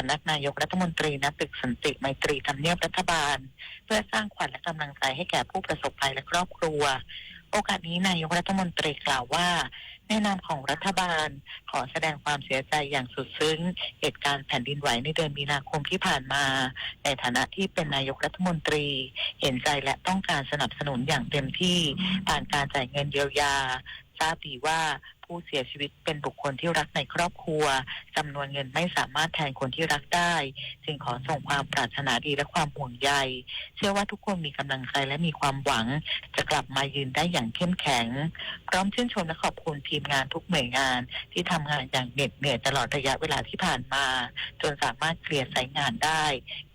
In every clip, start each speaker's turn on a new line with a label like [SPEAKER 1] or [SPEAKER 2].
[SPEAKER 1] ำนักนายกรัฐมนตรีณตึกสันติไมตรีทำเนียบรัฐบาลเพื่อสร้างขวัญและกำลังใจให้แก่ผู้ประสบภัยและครอบครัวโอกาสนี้นายกรัฐมนตรีกล่าวว่าในนามของรัฐบาลขอแสดงความเสียใจอย่างสุดซึ้งเหตุการณ์แผ่นดินไหวในเดือนมีนาคมที่ผ่านมาในฐานะที่เป็นนายกรัฐมนตรีเห็นใจและต้องการสนับสนุนอย่างเต็มที่ผ่านการจ่ายเงินเยียวยาทราบดีว่าผู้เสียชีวิตเป็นบุคคลที่รักในครอบครัวจำนวนเงินไม่สามารถแทนคนที่รักได้จึงขอส่งความปรารถนาดีและความห่วงใยเชื่อว่าทุกคนมีกำลังใจและมีความหวังจะกลับมายืนได้อย่างเข้มแข็งพร้อมชื่นชมและขอบคุณทีมงานทุกหน่วยงานที่ทำงานอย่างเหน็ดเหนื่อยตลอดระยะเวลาที่ผ่านมาจนสามารถเคลียร์สายงานได้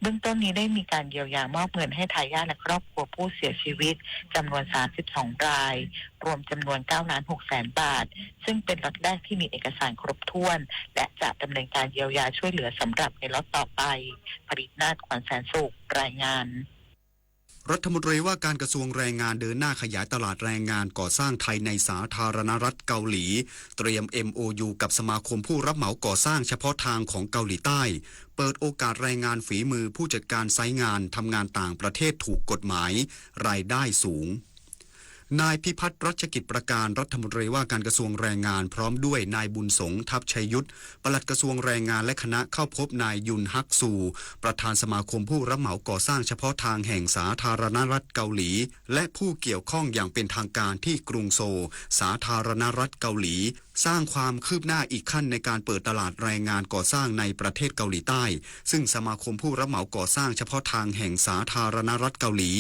[SPEAKER 1] เบื้องต้นนี้ได้มีการเยียวยามอบเงินให้ทายาทและครอบครัวผู้เสียชีวิตจำนวน32รายรวมจำนวน9,600,000 บาทซึ่งเป็นล็อตแรกที่มีเอกสารครบถ้วนและจะดำเนินการเยียวยาช่วยเหลือสำหรับในล็อตต่อไปปรินาถ ขวัญแสนสุขรายงาน
[SPEAKER 2] รัฐมนตรีว่าการกระทรวงแรงงานเดินหน้าขยายตลาดแรงงานก่อสร้างไทยในสาธารณรัฐเกาหลีเตรียม MOU กับสมาคมผู้รับเหมาก่อสร้างเฉพาะทางของเกาหลีใต้เปิดโอกาสแรงงานฝีมือผู้จัดการไซต์งานทำงานต่างประเทศถูกกฎหมายรายได้สูงนายพิพัฒน์รัชกิจประการรัฐมนตรีว่าการกระทรวงแรงงานพร้อมด้วยนายบุญสงฆ์ทัพชัยยุทธปลัดกระทรวงแรงงานและคณะเข้าพบนายยุนฮักซูประธานสมาคมผู้รับเหมาก่อสร้างเฉพาะทางแห่งสาธารณรัฐเกาหลีและผู้เกี่ยวข้องอย่างเป็นทางการที่กรุงโซลสาธารณรัฐเกาหลีสร้างความคืบหน้าอีกขั้นในการเปิดตลาดแรงงานก่อสร้างในประเทศเกาหลีใต้ซึ่งสมาคมผู้รับเหมาก่อสร้างเฉพาะทางแห่งสาธารณรัฐเกาหลี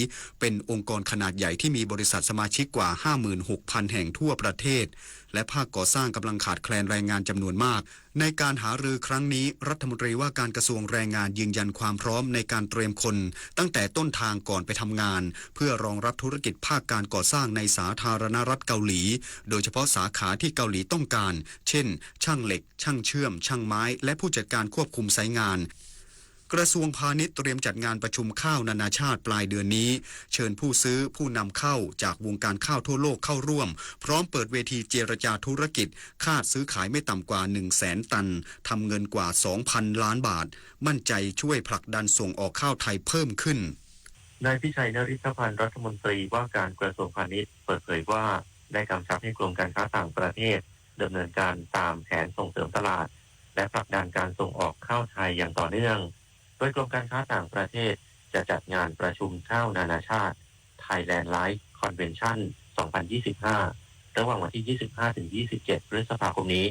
[SPEAKER 2] เป็นองค์กรขนาดใหญ่ที่มีบริษัทสมาชิกกว่า 56,000 แห่งทั่วประเทศและภาคก่อสร้างกำลังขาดแคลนแรงงานจำนวนมากในการหารือครั้งนี้รัฐมนตรีว่าการกระทรวงแรงงานยืนยันความพร้อมในการเตรียมคนตั้งแต่ต้นทางก่อนไปทำงานเพื่อรองรับธุรกิจภาคการก่อสร้างในสาธารณรัฐเกาหลีโดยเฉพาะสาขาที่เกาหลีต้องการเช่นช่างเหล็กช่างเชื่อมช่างไม้และผู้จัดการควบคุมไซต์งานกระทรวงพาณิชย์เตรียมจัดงานประชุมข้าวนานาชาติปลายเดือนนี้เชิญผู้ซื้อผู้นำเข้าจากวงการข้าวทั่วโลกเข้าร่วมพร้อมเปิดเวทีเจรจาธุรกิจคาดซื้อขายไม่ต่ำกว่า 100,000 ตันทำเงินกว่า 2,000 ล้านบาทมั่นใจช่วยผลักดันส่งออกข้าวไทยเพิ่มขึ้น
[SPEAKER 3] นายพิชัย นฤทธพันธ์รัฐมนตรีว่าการกระทรวงพาณิชย์เปิดเผยว่าได้กำชับให้กรมการค้าต่างประเทศดำเนินการตามแผนส่งเสริมตลาดและผลักดันการส่งออกข้าวไทยอย่างต่อเนื่องโดยกรมการค้าต่างประเทศจะจัดงานประชุมข้าวนานาชาติ Thailand Live Convention 2025 ระหว่างวันที่ 25-27 พฤษภาคมนี้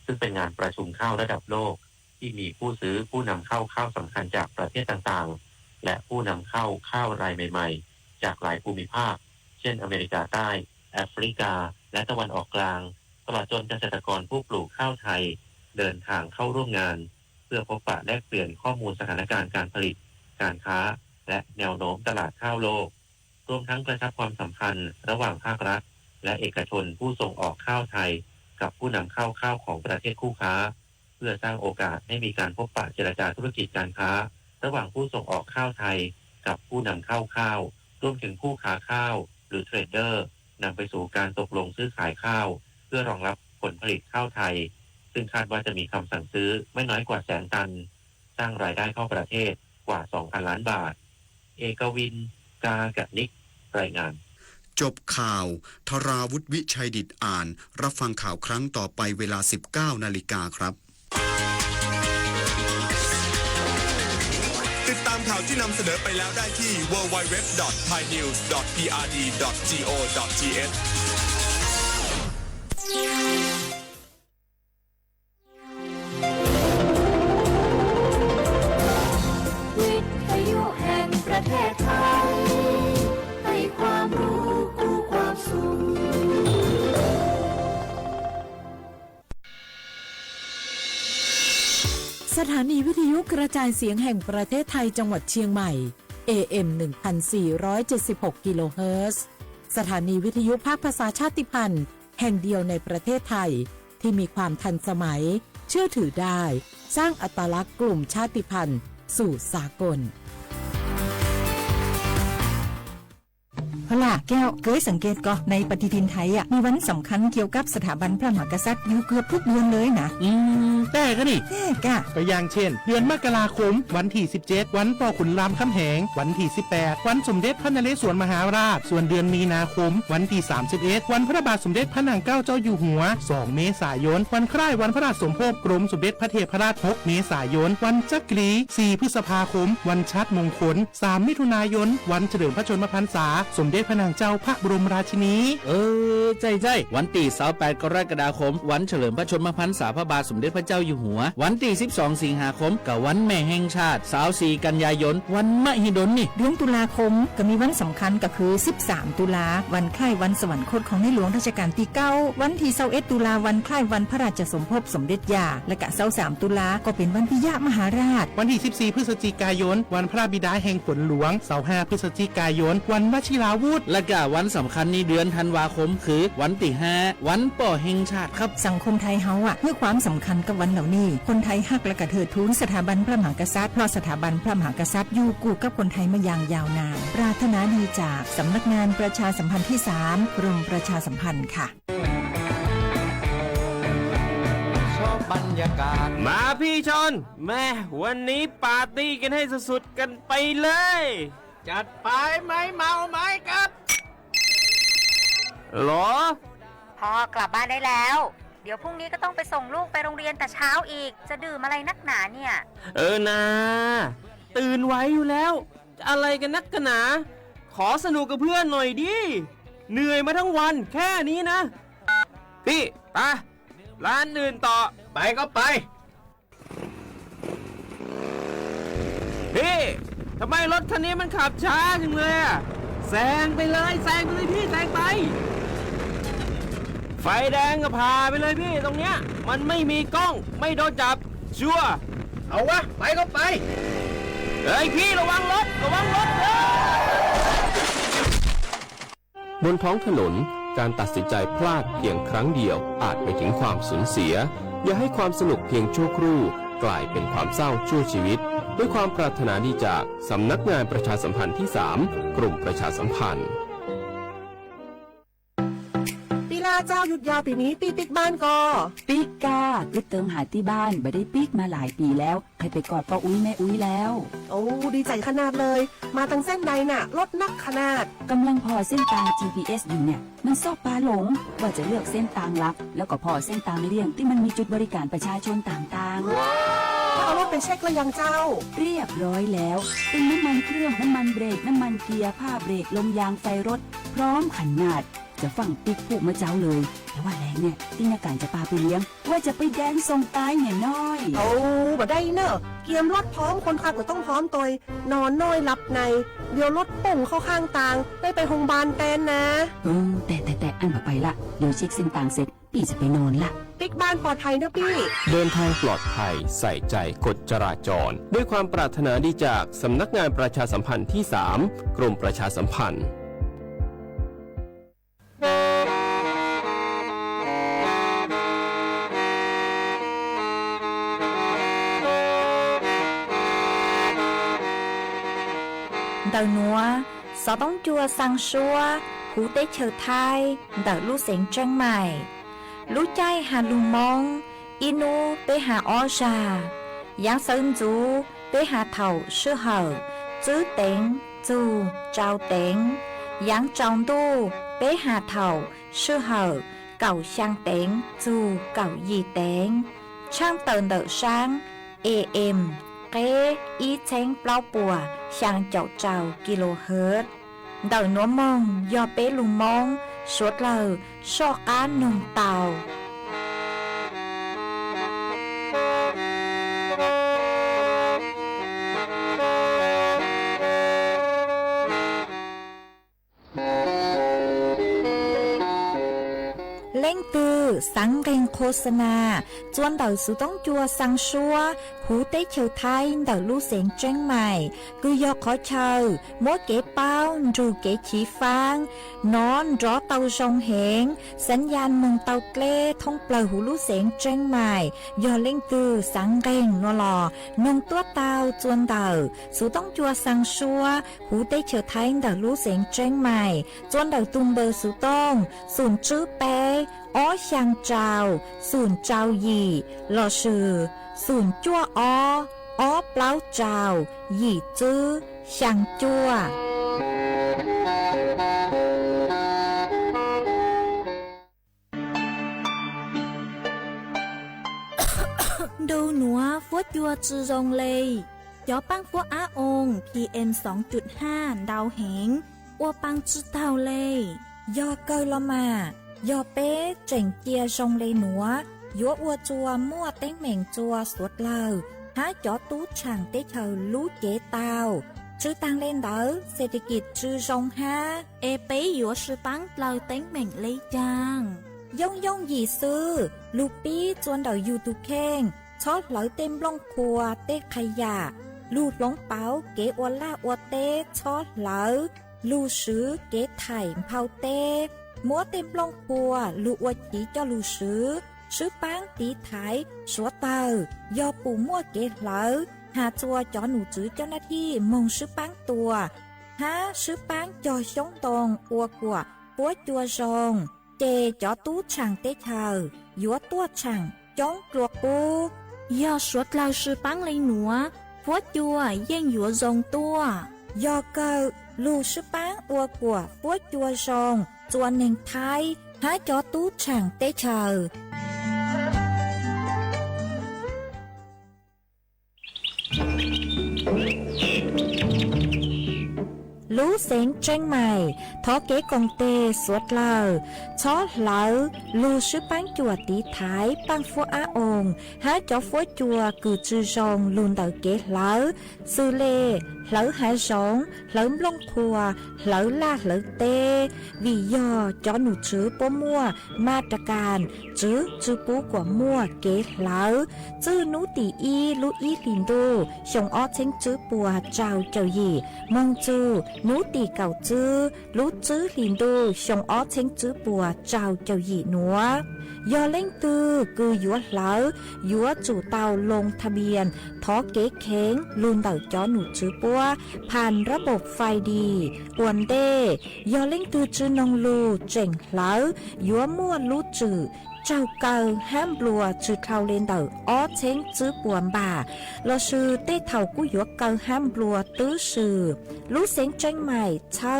[SPEAKER 3] ซึ่งเป็นงานประชุมข้าวระดับโลกที่มีผู้ซื้อผู้นำเข้าข้าวสำคัญจากประเทศต่างๆและผู้นำเข้าข้าวรายใหม่ๆจากหลายภูมิภาคเช่นอเมริกาใต้แอฟริกาและตะวันออกกลางตลอดจนเกษตรกรผู้ปลูกข้าวไทยเดินทางเข้าร่วมงานเพื่อพบปะแลกเปลี่ยนข้อมูลสถานการณ์การผลิตการค้าและแนวโน้มตลาดข้าวโลกรวมทั้งกระชับความสัมพันธ์ระหว่างภาครัฐและเอกชนผู้ส่งออกข้าวไทยกับผู้นำเข้าข้าวของประเทศคู่ค้าเพื่อสร้างโอกาสให้มีการพบปะเจรจาธุรกิจการค้าระหว่างผู้ส่งออกข้าวไทยกับผู้นำเข้าข้าวรวมถึงผู้ค้าข้าวหรือเทรดเดอร์นำไปสู่การตกลงซื้อขายข้าวเพื่อรองรับผลผลิตข้าวไทยซึ่งคาดว่าจะมีคำสั่งซื้อไม่น้อยกว่า100,000 ตันสร้างรายได้เข้าประเทศกว่า 2,000 ล้านบาทเอกวินกากะนิกรายงาน
[SPEAKER 2] จบข่าวธราวุฒิวิชัยดิษฐ์อ่านรับฟังข่าวครั้งต่อไปเวลา 19 นาฬิกาครับ
[SPEAKER 4] ติดตามข่าวที่นำเสนอไปแล้วได้ที่ www.thainews.prd.go.th
[SPEAKER 5] วิทยุแห่งประเทศไทยให้ความรู้กู้ความสุข
[SPEAKER 6] สถานีวิทยุกระจายเสียงแห่งประเทศไทยจังหวัดเชียงใหม่ AM 1,476 กิโลเฮิรตซ์สถานีวิทยุภาคภาษาชาติพันธุ์แห่งเดียวในประเทศไทยที่มีความทันสมัยเชื่อถือได้สร้างอัตลักษณ์กลุ่มชาติพันธุ์สู่สากลพลา
[SPEAKER 7] แก้วเคยสังเกตก็ในปฏิทินไทยมีวันสำคัญเกี่ยวกับสถาบันพระมหากษัตริย์อยู่เกือบทุกเดือนเลยนะ
[SPEAKER 8] แต่ก็นี่
[SPEAKER 7] แต่กะ
[SPEAKER 8] ก็อย่างเช่นเดือนมกราคมวันที่17วันป่อขุนรามคำแหงวันที่18วันสมเด็จพระนเรศวรมหาราชส่วนเดือนมีนาคมวันที่31วันพระบาทสมเด็จพระนางเกล้าเจ้าอยู่หัว2เมษายนวันคล้ายวันพระราชสมภพกรมสมเด็จพระเทพราช6เมษายนวันจักรี4พฤษภาคมวันชัดมงคล3มิถุนายนวันเฉลิมพระชนมพรรษาสมเด็จพระนางเจ้าพระบรมราชินี
[SPEAKER 9] ใจวันที่28กรกฎาคมวันเฉลิมพระชนมพรรษาพระบาทสมเด็จพระเจ้าอยู่หัววันที่12สิงหาคมกับวันแม่แห่งชาติ24กันยายนวันมหิดลนี่
[SPEAKER 7] เดือนตุลาคมก็มีวันสำคัญก็คือ13ตุลาวันคล้ายวันสวรรคตของในหลวงรัชกาลที่9วันที่21ตุลาวันคล้ายวันพระราชสมภพสมเด็จย่าและก็23ตุลาก็เป็นวันพิยะมหาราช
[SPEAKER 8] วันที่14พฤศจิกายนวันพระบิดาแห่งฝนหลวง25พฤศจิกายนวันวชิราวุธ
[SPEAKER 9] และก็วันสำคัญในเดือนธันวาคมคือวันที่5วันป่อแห่งชาติครับ
[SPEAKER 7] สังคมไทยเฮาให้ความสำคัญกับวันเหล่านี้คนไทยฮักและก็เทิดทูนสถาบันพระมหากษัตริย์เพราะสถาบันพระมหากษัตริย์อยู่คู่กับคนไทยมาอย่างยาวนานปรารถนาดีจากสำนักงานประชาสัมพันธ์ที่3กรมประชาสัมพันธ์ค่ะ
[SPEAKER 10] บรรยากาศมาพี่ชนแม่วันนี้ปาร์ตี้กันให้สุดๆกันไปเลยจัดไปไหมเมาไหมครับหรอ
[SPEAKER 11] พ่อกลับบ้านได้แล้วเดี๋ยวพรุ่งนี้ก็ต้องไปส่งลูกไปโรงเรียนแต่เช้าอีกจะดื่มอะไรนักหนาเนี่ย
[SPEAKER 10] นะตื่นไว้อยู่แล้วอะไรกันนักกันหนาขอสนุกกับเพื่อนหน่อยดิเหนื่อยมาทั้งวันแค่นี้นะพี่ไปร้านอื่นต่อไปก็ไปพี่ทำไมรถคันนี้มันขับช้าจังเลยอะแซงไปเลยพี่แซงไปไฟแดงก็พาไปเลยพี่ตรงเนี้ยมันไม่มีกล้องไม่โดนจับชัวร์เอาวะไปก็ไปเฮ้ยพี่ระวังรถ
[SPEAKER 12] บนท้องถนนการตัดสินใจพลาดเพียงครั้งเดียวอาจไปถึงความสูญเสียอย่าให้ความสนุกเพียงชั่วครู่กลายเป็นความเศร้าชั่วชีวิตด้วยความปรารถนาดีจากสำนักงานประชาสัมพันธ์ที่3กรมประชาสัมพันธ์
[SPEAKER 13] เจ้าหยุดยาวปีนี้ปีปิกบ้านก็
[SPEAKER 14] ปิกกาคือเติมหาที่บ้านไม่ได้ปิกมาหลายปีแล้วให้ไปกอดป้าอุ้ยแม่อุ้ยแล้ว
[SPEAKER 13] โอ้ดีใจขนาดเลยมาตั้งเส้นใดน่ะรถนักขนาด
[SPEAKER 14] กำลังพอเส้นทาง GPS อยู่เนี่ยมันซอกปลาหลงว่าจะเลือกเส้นทางลักแล้วก็พอเส้นทางเลี่ยงที่มันมีจุดบริการประชาชนต่าง
[SPEAKER 13] ๆเอารถไปเช็คแล้วยังเจ้า
[SPEAKER 14] เรียบร้อยแล้วตึงน้ำมันเครื่องน้ำมันเบรกน้ำมันเกียร์ผ้าเบรกลมยางไฟรถพร้อมขนาดจะฟังปิ๊กผูกมาเจ้าเลยแต่ว่าแรงเนี่ยที่นาการจะพาไปเลี้ยงว่าจะไปแดนส่งตายเนี่ยน้อย
[SPEAKER 13] โอ้บ่ได้เนอะเกียมรถพร้อมคนขับก็ต้องพร้อมตัวนอนน้อยหลับในเดี๋ยวรถป่งเข้าข้างต่างได้ไปโรงพยาบาลแตนนะ
[SPEAKER 14] แต่อันมาไปละเดี๋ยวเช็คเส้นต่างเสร็จพี่จะไปนอนละ
[SPEAKER 13] ปิ๊กบ้านปลอดภัยนะพี่
[SPEAKER 12] เดินทางปลอดภัยใส่ใจกฎจราจรด้วยความปรารถนาดีจากสำนักงานประชาสัมพันธ์ที่3กรมประชาสัมพันธ์
[SPEAKER 11] Đầu núa, gió bóng chua sang xua, hú tế chờ thai, đợi lũ xén trăng mải. Lũ chay hà lù mong, inu tế hà o trà, giáng sơn chú tế hà thầu sư hở, chữ tén, chú, trao tén, giáng trong tu tế hà thầu sư hở, cầu sang tén, chú, cầu gì tén. Trang tờn đợi sáng, AM, kế ý chén bao bùa sang chậu trào kHz đời nó mong do bé lùng mong suốt lờ so cá nồng tàu lên từ sáng kênh โฆษณาจวนเต่าสุต้องจัวสังชัวหู hú tế chiều thay đào lưu xén tranh mày cứ do khó chờ mỗi kế bao dù kế chỉ phang nón rõ tàu sông hẹn sẵn gian mừng tàu kê thông bờ hú lưu xén tranh mày do lên từ sáng ghen nó lò nông tuốt tàu chuôn đào số tông chua sang xua hú tế chiều thay đào lưu xén tranh mày chuôn đào tung bờ số tông sùn chữ bé ó sang trào sùn trào gì lò sử sùn chua ó plau trào gì chữ sang chua
[SPEAKER 15] đâu nữa phốt chua chư rong lê gió băng phốt á ôn PM 2.5 đau hẹn ô băng chư tàu lê
[SPEAKER 11] do cơ lo mà do bé chỉnh chia rong lê nữa dúa ua chua mua tén mèn chua suốt lờ há chó tú chẳng tế chờ lú chế tàu chứ tăng lên đỡ sẽ đi kịp chư rong ha
[SPEAKER 15] ê bé dúa sư băng lờ tén mèn lấy chàng
[SPEAKER 11] dông gì sư lú bí chuan đầu YouTube khen chót lỡ tem lông khua tê khai giả lú lông báo kế ua la ua tê chót lỡ lú sứ kế thải phao tê múa tem lông khua lú ua chỉ cho lú sứ bán tí thái số tờ do bù mua kế lỡ hà chua cho nụ chữ cho nát thi mong sứ bán tùa há sứ bán cho sống tồn ua của búa chua rồng chê cho tú chẳng tế thờ dúa tua chẳng chống ruột bu
[SPEAKER 15] do suốt lao sư bán lấy nữa phốt chua gian dúa rồng tua
[SPEAKER 11] do cơ lù sứ bán ua của búa chua rồng chua nền thái há cho tú chẳng tế thờ lú xén tranh mày thó kế công tê suốt lờ chó lỡ lú sứ bán chùa tí thái băng phố á ồn há chó phố chùa cử chư rồng luôn đợi kế lỡ sư lê lỡ há rống lỡ lông khùa lỡ la lỡ tê vì do chó nụ chữ bố mua ma trà càn chữ bố của mua kế lỡ chữ nú tỷ y lú y lìn đô xong ó chênh chữ bùa trào trầu gì mong chữ nú tỷ cầu chữ lú chữ lìn đô xong ó chênh chữ bùa trào trầu gì nữa do lên tư cứ dúa lỡ dúa chủ tàu lงทะเบียนท้อเก๋เค้งลุนเต่าจ้อหนูจื้อปัวผ่านระบบไฟดีอวนเด้ยอเล่งตือจื้อนองลูเจ๋งเหลายัวมั่วลูจื้อเจ้าเก่าห้ามบลัวจื้อเท่าเล่นเต่าอ้อเช้งจื้อปวนบ่าเราซื้อเต้เท่ากู้ยัวเก่าห้ามบลัวตื้อซื้อลูเสียงเจ๋งใหม่เช่า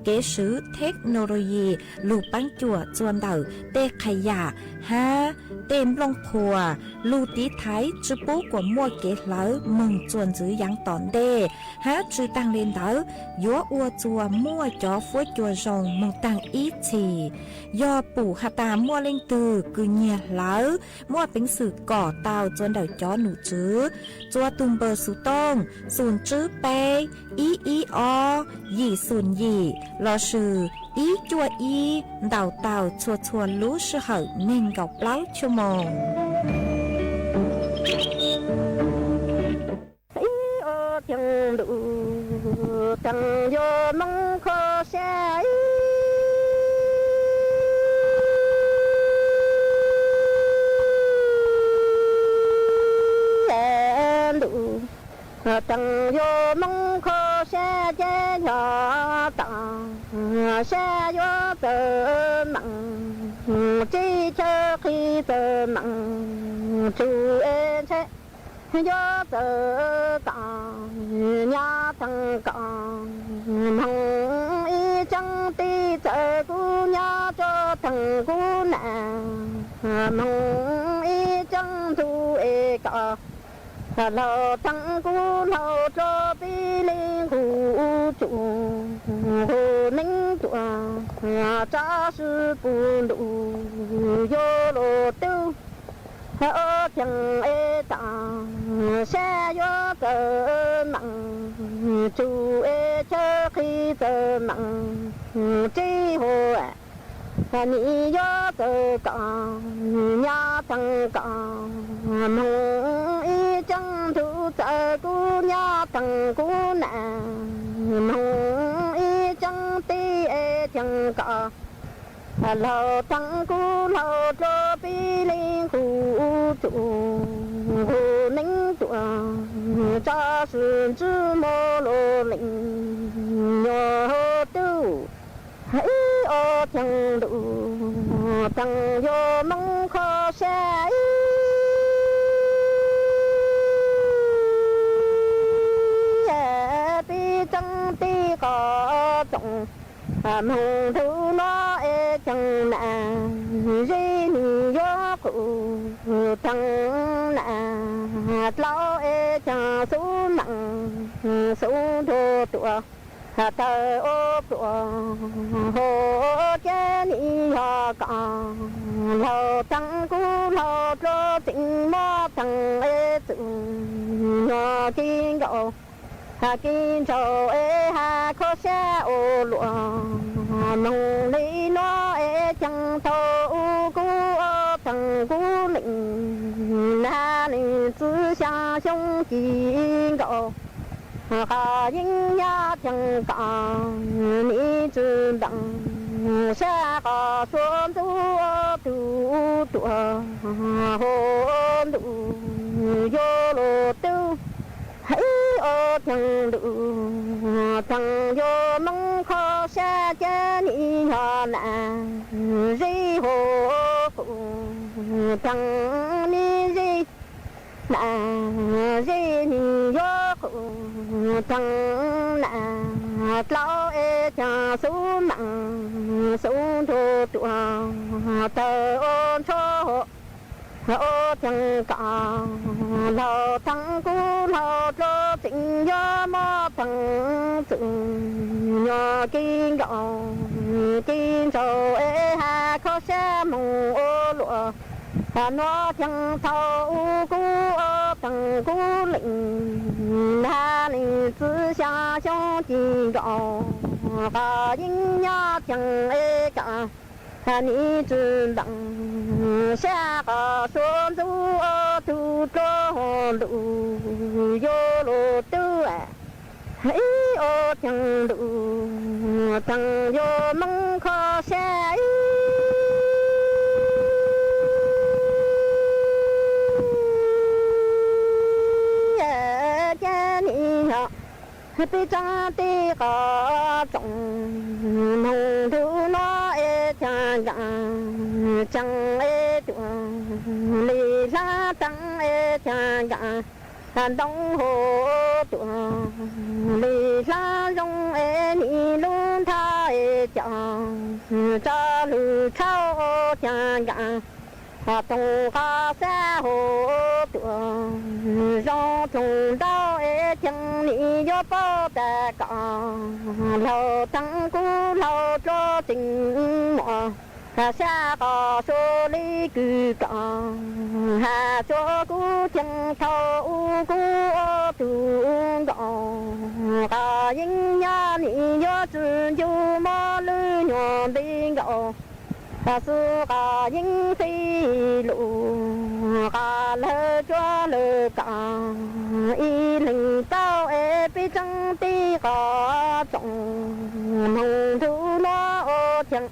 [SPEAKER 11] เก๋ซื้อเทคโนโลยีลูปังจั่วจวนเต่าเต้ขยะฮะเต็มลงพัวลูตีไทยจื้อปูกว่ามั่วเก๋เหลามึงจวนจื้อยังตอนเด้ฮะจื้อตังเล่นเต่ายัวอัวจัวมั่วจ่อฟัวจัวรองมึงตังอีชียอปู่หาตามั่วเล่งตือกือเงียเหลามั่วเป็นสื่อก่อเตาจนเดาจ้อหนูจื้อจัวตุมเบอร์สุต้งศูนย์จื้อเปอีอยี่ศูนย์ยี่รอชื่ออีจัวอีเดาเตาชัวรู้ชื่อเหอเน่งเก่าเปล่าชั่วโมง
[SPEAKER 16] จังดูจังโยมงคอเสียจังโยมงคอเสียเจยอตังเสียโยเตมังจีเชคีเตมังจูเอเชยอเตตังญาตังกังมังอีจังตีเจกุญาโจตังกุนามังอีจังทูเอกาเราทั้งกูเราโจปีลิงหูจูหูนิ่งตัวจ้าสือปูดูโยโลติวเอจังเอตังเสียโยเตมังจูเอเชคีเตมังจีหัวนี่โยเตกังญาตังกังมังอีจ chẳng thu trợ cú nhà thằng cú nàng mong y chẳng ti e chẳng có lâu thằng cú lâu cho bi linh cú chủ cú ninh chủ cho sự chữ mô lô linh nhớ tu hãy ô chẳng đủ thằng vô mong khó sẽ bi chẳng ti có trọng mong thứ nó e chẳng nà dây ni gió cụ thằng nà lâu e chẳng xuống nặng xuống thô tụa tờ ô tụa hồ chế ni ho còn lâu thằng cú lâu cho tình mơ thằng e tự nhỏ kinh độ kinh châu e ha khó xa ô lụa nông lý nó e chẳng thâu cú ô thằng cú lĩnh na lĩnh tư xa sông kinh độ khá những nhà chẳng còn ní chữ đặng xa có xuống tu tụa hôn đủ vô lô tư hãy ô thằng đủ thằng vô mong khó xa cha ni họ nà di hồ phụ thằng ni di nà di ni vô phụ thằng nà lâu e cha xuống nặng xuống thô tụa tờ ôn thô ô thằng cả lâu thằng cú lâu cho tình gió mơ thằng tự nhỏ kinh độ kinh châu ê ha khó xa mong ô lụa nó thằng thâu cú ô thằng cú lĩnh ha lĩnh tư xa trong kinh độ và những nhà thằng ê cả ni chữ đặng xa có xuống tu ô tu cho đủ vô lô tư hãy ô thằng đủ thằng vô mong khó xa cha ni họ bị cha ti có trọng mong thứ nó e chẳng e tuồng lì la chẳng e chẳng đông hồ tuồng lì la đông e ni luôn tha e chẳng cha lù chao chẳng tông ca xa hồ tuồng dòng thùng đau e chẳng ni gió bao ta còn lâu thằng cú lâu cho tình mọ xa có số lý cư còn hà số cú chân thâu cú ô tu gọn có những nhà ni gió chữ du mơ lư nhọn bên gọn sư có những phi lụ có lơ cho lơ còn y linh tao e bị trăng ti có trọng mong thu nó ô chẳng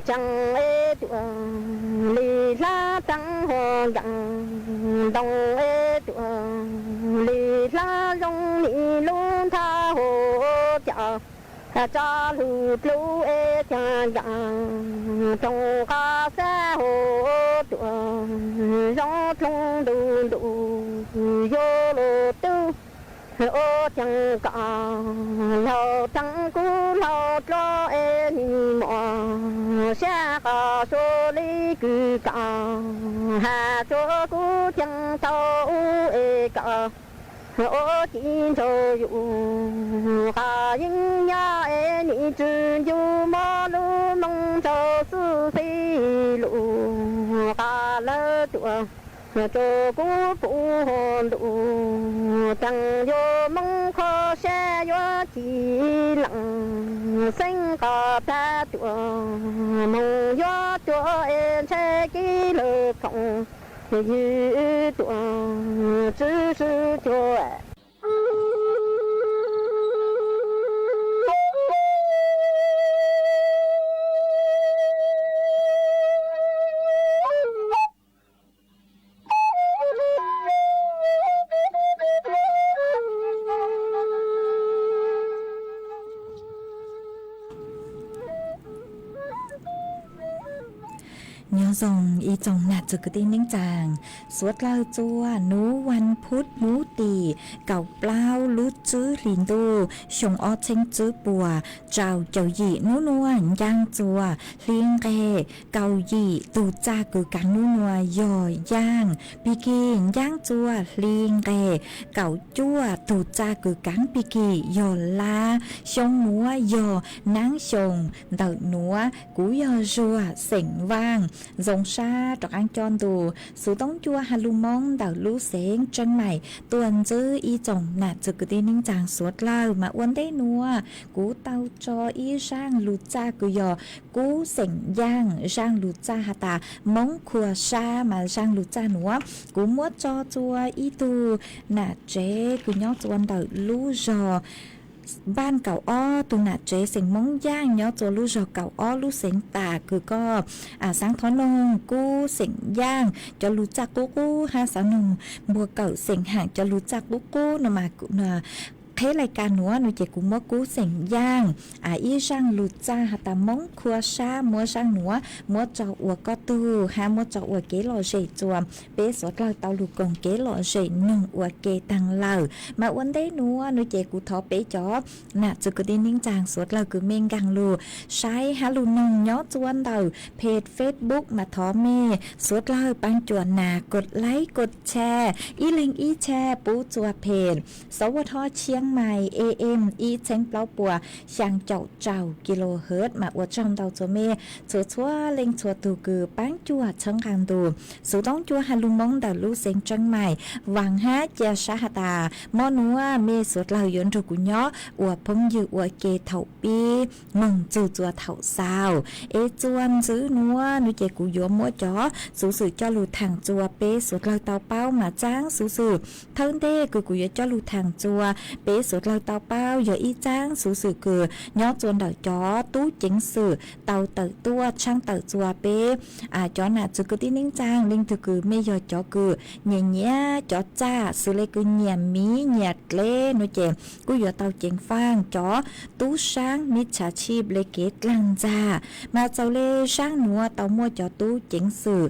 [SPEAKER 16] chẳng e tuồng lì la tăng hồ gặng đồng e tuồng lì la rong lì luôn tha hồ chợ cho lù lù e cha gặng trong ca xa hồ tuồng gió trong đủ đủ vô lô tư ô chẳng có lâu thằng cú lâu cho e ni mò xa có số lý cư có hà số cú chẳng tao e có ô chín cho dụ khá những nhà e ni chữ dụ mò lu mong cho sư phi lụ khá lơ tụa cho cú phụ hồn đủ chẳng vô mong khó xe vô chỉ lặng xanh có ta tụa mong vô cho em xe ký lơ cộng 一段只是脚哎。
[SPEAKER 11] nhớ dòng y chồng nạt từ cái tin nính chàng suốt lao chua núวันพุธnúตีเก่าเปล่ารู้จื้อลินดูชงอ้อเชงจื้อปัวเจ้าเจ้าหยีนูนวลย่างจัวเลี้ยงแกเก่าหยีตูจ้ากือกันนูนัวย่อย่างปีกีย่างจัวเลี้ยงแกเก่าจั่วตูจ้ากือกันปีกีย่อลาชงนัวยอนางชงเดินนัวกูย่อจัวเสียงว่างdòng xa trọc ăn tròn tù số tống chua hà lưu mong đảo lũ xén chân mày tuần dư y chồng nạt dự cứ tin ninh chàng suốt lao mà uốn đế nua cú tao cho y sang lụt cha cứ dò cú sỉnh giang sang lụt cha hà tà mong khua xa mà sang lụt cha nữa cú mua cho chua y tù nạt chế cứ nhót tuần đảo lũ giòบ้านเก่าอ้อตุนาเจเสียงมงย่างย้อตัวลูกจอเก่าอ้อลูกเสียงตาคือก็สังทอนงกู้เสียงย่างจะรู้จักกู้ฮาสานุบัวเก่าเสียงห่างจะรู้จักกู้นมากุนาเทรายการหนัวหนูเจกุมกู้เสียงย่างอีช่างลูจ้าหาตามงครัวชามัวช่างหนัวมัวจออวก็ตูหามัวจออวเกลอเจจวมเปสวดเราเตาลูกงเกลอเจหนึ่งอวเกตังเหล่ามาวันได้หนัวหนูเจกุทอเปจอน่ะจะก็ได้นิ่งจางสวดเราคือเมงกังลูใช้ฮาลูนงย้อจวนเตาเพจเฟซบุ๊กมาทอเมสวดเราปังจวนนากดไลค์กดแชร์อีลิงอีแชร์ปูจัวเพจสวทเชียงใหม่ AM อีเชงเปล่าปัวช่างเจ้ากิโลเฮิรตซ์มาอวดจอมเตาจัวเมชัวเล็งชัวตูคือปังจัวเชิงคังตูสูต้องจัวฮาลุมงดาลูเซงจังใหม่หวังฮะเจียชาฮตามอนัวเมสวดเรายนต์กุญย้ออวดพงยืออวดเกเถาปีมึงจูจัวเถาซาวจวนซื้อนัวนุเจกุยมัวจ๋อสูสื่อเจ้าลูทางจัวเปสวดเราเตาเป้ามาจ้างสูสื่อเทินเด้คือกุยเจ้าลูทางจัวเปสวดเราเตาเป้าอย่าอีจ้างสูสื่อคือย้อจวนเดาจ๋อตู้จิงสื่อเตาเตอตัวช่างเตอจัวเปจ๋อหนาจุกุที่นิ่งจ้างลิงถือคือไม่ยอจ๋อคือเนียจ๋อจ้าสื่อเลยคือเนียมีเนียเล่นุเจกุยเตาจิงฟางจ๋อตู้ช่างมิจฉาชีพเลเกตลังจ้ามาเจ้าเล่ช่างหนัวเตามัวจ๋อตู้จิงสื่อ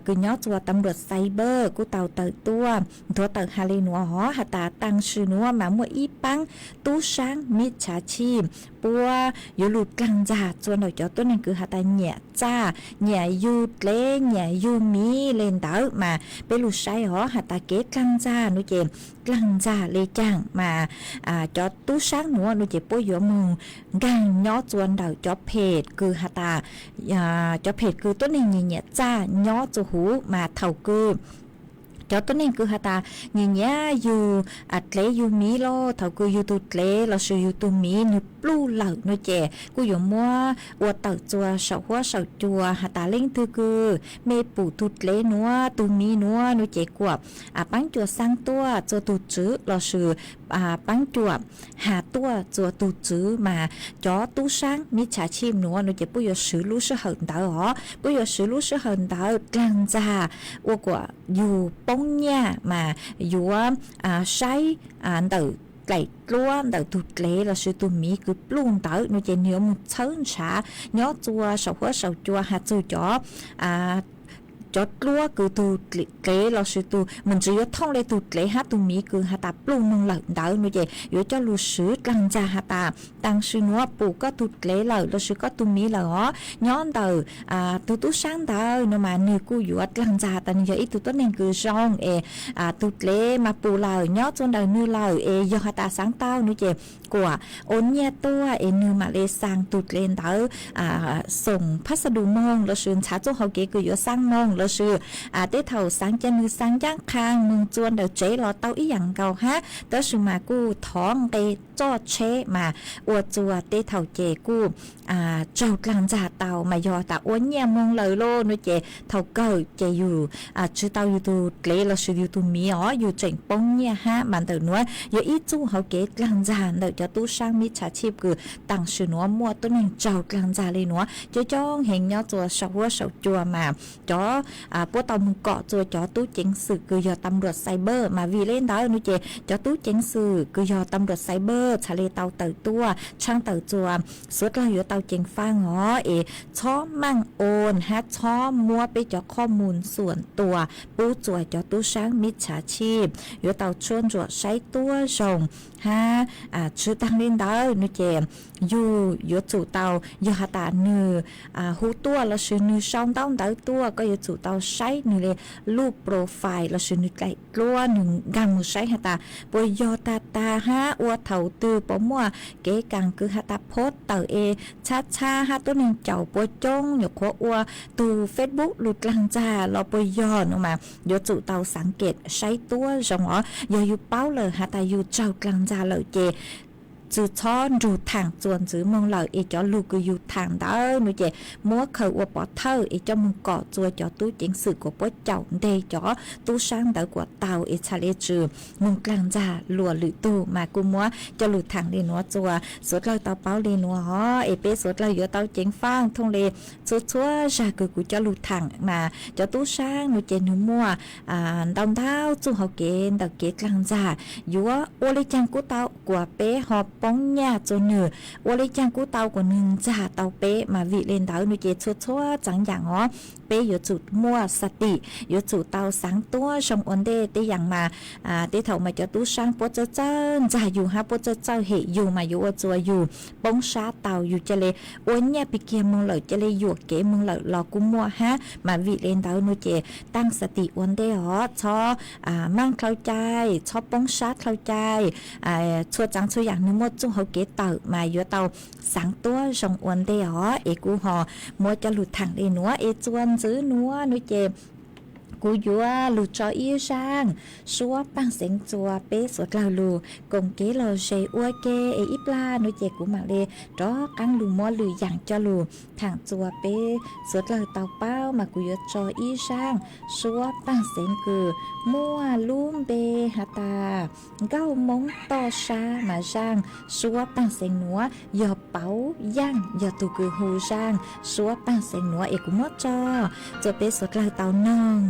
[SPEAKER 11] คือย้อจัวตำรวจไซเบอร์กูเตาเตอตัวเตอฮาเลนัวหอหาตาตังชื่อนัวมามัวอีปังตู้ช่างมิจฉาชีพปัวอยู่หลุดกลางจ่าจวนเดาจ๋อตัวนึงคือหาตาเหนี่ยจ้าเหนี่ยยูเล่เหนี่ยยูมีเลนเตอมาไปหลุดใช้หอหาตาเกตกลางจ่านุเจกลางจ่าเลยจ้างมาจ๋อตู้ช่างหนัวนุเจปัวอยู่มึงกังย้อจวนเดาจ๋อเพจคือหาตาจ๋อเพจคือตัวนึงเนี่ยจ้าย้อจูหูมาเท่าคือcho tôi nên cứ hạt ta nhìn nhá dù lấy dù mí lo thầu cứ dù tụt lấy là sự dù tụt mí như plu lợn nó chè cứ dùng mua uất tàu chùa sầu hoa sầu chùa hạt ta lên thư cứ mê phủ tụt lấy nữa tụt mí nữa nó chè quạ bánh chùa sang tua cho tụt chữ là sự bánh chùa hà tua chùa tụt chữ mà cho tú sáng mí trả chim nữa nó chè bây giờ xử lú sự hận tao hả bây giờ xử lú sự hận tao càng già uất quả dù nha mà dù say tự lại luôn tự tụt lệ là sự tụt mỹ cứ luôn tới nó chỉ nhớ một sớm xã nhớ chua sầu hóa sầu chua hạt chua chó cho lúa cứ tụt lệ là sự tụt mình chỉ có thông lệ tụt lệ hát tụt mỹ cứ hạt tạp luôn nông lợn đỡ như vậy rồi cho lúa sứ lăn ra hạt tạp tăng sự nó bù có tụt lệ là sự có tụt mỹ là ó nhón từ tụt sáng tới nó mà nửa cú dụt lăn ra tại giờ ít tụt nên cứ rong tụt lệ mà bù là nhón cho đời nửa là do hạt tạp sáng tao như vậy của ôn nhẹ tua nửa mà lệ sang tụt lên tớiส่งพัสดุมองเราสื่อช้าจงเขาเก๋คืออยู่สร้างมอง เราชื่อได้เท่าสังจะนือสังย่างคางมึงจวนเดี๋ยวเจ๊รอเต้าอีหยังเก่าฮะเต้าชื่อมากู้ท้องเตจอดเชมาอวดจัวได้เท่าเจกู้เจ้ากลางจ่าเตามายอตาอ้วนเนี่ยมงเลยโลนุเจเท่าเก่าเจอยู่ชื่อเตาอยู่ตูเกลเราชื่ออยู่ตูมีอยู่เจ๋งป้องเนี่ยฮะมันเตอนัวอยู่อีจูเขาเกกลางจ่าเดี๋ยวจะตู้สร้างมิจฉาชีพคือต่างชื่อนัวมัวตัวหนึ่งเจ้ากลางจ่าเลยนัวจะจ้องเห็นเนาะตัวสาวสาวจัวมาจ้อพวกเตามึงเกาะจัวจ้อตู้เจ๋งสื่อคือยอตำรวจไซเบอร์มาวีเล่นได้นุเจจ้อตู้เจ๋งสื่อคือยอตำรวจไซเบอร์ทะเลเตาเตอตัวช่างเตอจัวสุดเราอยู่เตาเจ๋งฟังช้อมั่งโอนช้อมัวไปเจาะข้อมูลส่วนตัวปู้จ่วยเจาะตู้ช้างมิจฉาชีพอยู่เตาชวนจวดใช้ตัวส่งชื่อตั้งเล่นได้นุเจอยู่จู่เตาอยู่หาตาเนื้อหูตัวเราชื่อเนื้อช่องต้องได้ตัวก็อยู่จู่เตาใช้เนื้อเลยรูปโปรไฟล์เราชื่อเนื้อไก่กลัวหนึ่งกังมือใช้หาตาปวยยอตาอวดเถาตือปมัวเก๋กังคือหาตาโพสเตอชาหาตัวหนึ่งเจ้าปวยจงอยู่ขวอัวตูเฟซบุ๊กหลุดกลางจ่าเราปวยยอออกมาอยู่จู่เตาสังเกตใช้ตัวจงอยู่เป้าเลยหาตาอยู่เจ้ากลางจ่าเลยเจจือช้อนรูทางจวนจือมองเหล่าอีจอลูกอยู่ทางได้นุเจมัวเขาว่าปอเธออีจอมึงเกาะจวจอตู้จิงสื่อกว่าปอเจ้าเดยจอตู้ช่างได้กว่าเตาอีชาเลจือมึงกลางจ่าลัวหรือตู้มากูมัวจะหลุดทางเลนัวจัวสดเราเตาเป้าเลนัวเอเปสดเราอยู่เตาจิงฟางทงเลชัวชากูจะหลุดทางมาจะตู้ช่างนุเจนุมัวดาวเท้าจู่เขาเกณฑ์ดาวเกกลางจ่าอยู่ว่าโอเลจังกูเตากว่าเป้หอบป้องเนี่ยจนเหนือวันเลยจังกูเตากว่านึงจ่าเตาเป๊ะมาวิเลนเตาหนูเจชัวจังอย่างเป๊ะอยู่จุดมั่วสติอยู่จุดเตาสังตัวชงอันเดได้อย่างมาได้เท่ามาจะตู้ช่างปวดเจ้าจ่าอยู่ฮะปวดเจ้าเหอยู่มาอยู่จัวอยู่ป้องชาเตาอยู่จะเลยวันเนี่ยไปเกียมึงเลยจะเลยอยู่เก๋มึงเลยรอกูมั่วฮะมาวิเลนเตาหนูเจตั้งสติวันเดชอมั่งเข้าใจชอบป้องชาเข้าใจชัวจังชัวอย่างนึงหมดจุ่มเขาเกตเตอมาอยู่เตาสังตัวชงอันเดเอกูหอมัวจะหลุดทางเอนัวเอจวนซื้อนัวนุเจกูยัวลูจออีช่างชัวปังเสียงจัวเป๊ะสวดเราลูกงเกเราเชอัวเกอีปลานุเจกูมาเลยรอกังลูมัวลูอย่างจอลูทางจัวเป๊ะสวดเราเตาเป้ามากูยัวจออีช่างชัวปังเสียงคือมัวลุ่มเบหาตาเก้ามงต่อชามาช่างชัวปังเสียงนัวยอเป้าย่างยอตูคือหูช่างชัวปังเสียงนัวเอกูมัวจอเป๊ะสวดเราเตาน้อง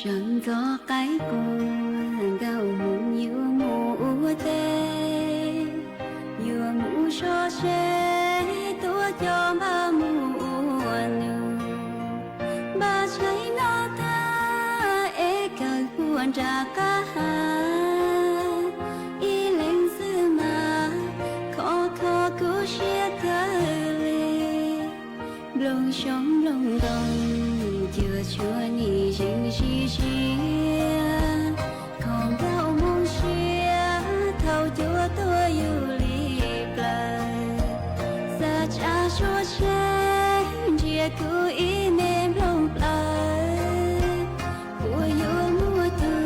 [SPEAKER 17] chẳng gió cái cồn gạo mùng yêu mùa tê yêu mùa cho xe tua cho ba mùa nụ ba cháy nó ta ế cờ buồn ra cả y lên xưa mà khó cứ chia tay lòng sống lòng đồng chưa chưa ni chính chia còn đau mong chia thâu chúa tôi yêu li plei xa cha chúa che chia cứ ý nem lòng plei của yêu mùa tu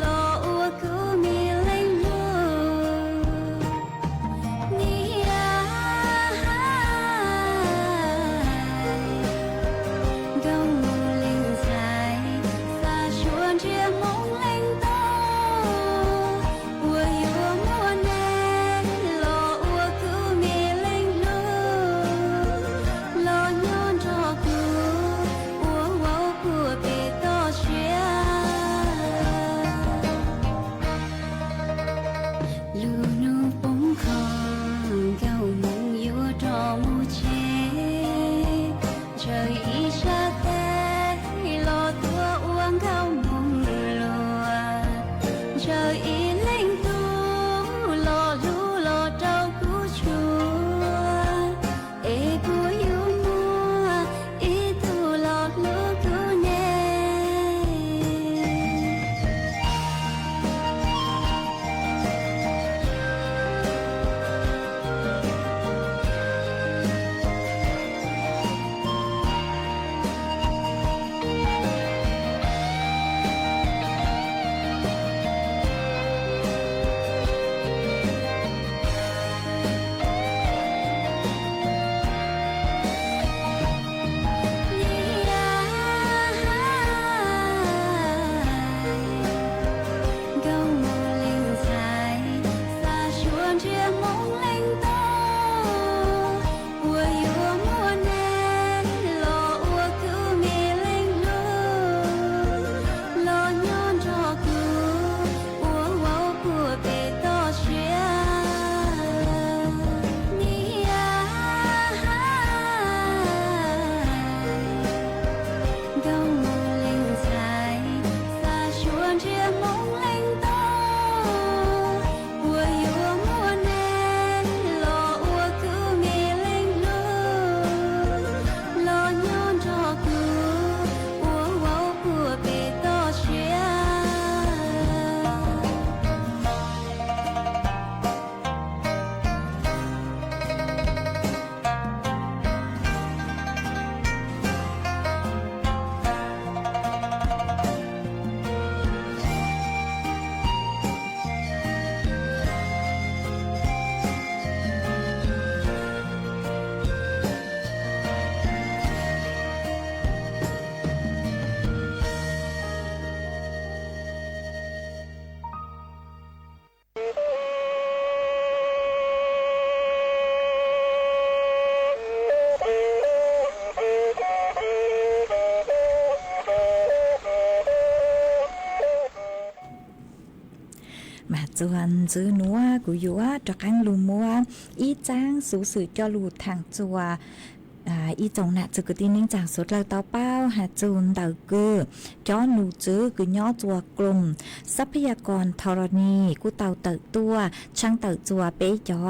[SPEAKER 17] lo u cứ mi lên lu ni ya
[SPEAKER 11] จวนจื้อหนัวกูอยู่ว่าจะกังลูมัวอีจ้างสู่สื่อจอลูทางจัวอีจงน่ะจะกตีนิ่งจากสุดเลยเตาเป้าหาจูนเตาเกือจ้อหนูจื้อคือย่อจัวกลุ่มทรัพยากรธรณีกูเตาเติตัวช่างเติจัวเป๊ะจ้อ